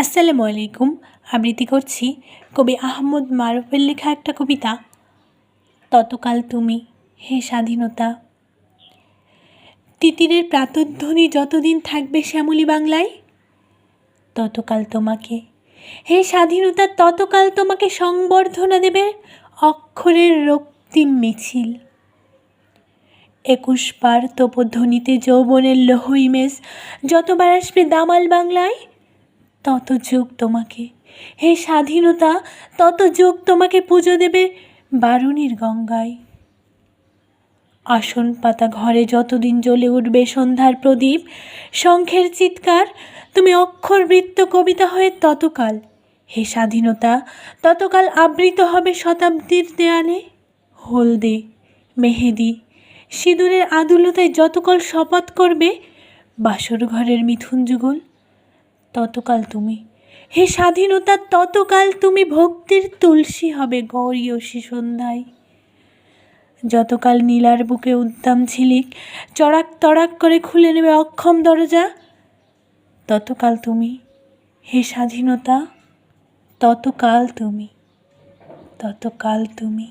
আসসালামু আলাইকুম। আবৃত্তি করছি কবি আহমদ মারুফের লেখা একটা কবিতা, ততকাল তুমি হে স্বাধীনতা। তিতিরের প্রাতধ্বনি যতদিন থাকবে শ্যামলী বাংলায়, ততকাল তোমাকে হে স্বাধীনতা, ততকাল তোমাকে সংবর্ধনা দেবে অক্ষরের রক্তিম মিছিল। 21 বার তোপধ্বনিতে যৌবনের লৌহ ইমেজ যতবার আসবে দামাল বাংলায়, তত যুগ তোমাকে হে স্বাধীনতা, তত যুগ তোমাকে পুজো দেবে বারুণীর গঙ্গায়। আসন পাতা ঘরে যতদিন জ্বলে উঠবে সন্ধ্যার প্রদীপ, শঙ্খের চিৎকার, তুমি অক্ষরবৃত্ত কবিতা হয়ে ততকাল হে স্বাধীনতা, ততকাল আবৃত হবে শতাব্দীর দেয়ালে। হলদে মেহেদি সিঁদুরের আদুলতায় যতকাল শপথ করবে বাসর ঘরের মিথুন যুগল, ততকাল তুমি হে স্বাধীনতা, ততকাল তুমি ভক্তির তুলসী হবে গৌরীয়সী সন্ধ্যায়। যতকাল নীলার বুকে উদ্দাম ঝিলিক চড়াক তড়াক করে খুলে নেবে অক্ষম দরজা, ততকাল তুমি হে স্বাধীনতা, ততকাল তুমি, ততকাল তুমি।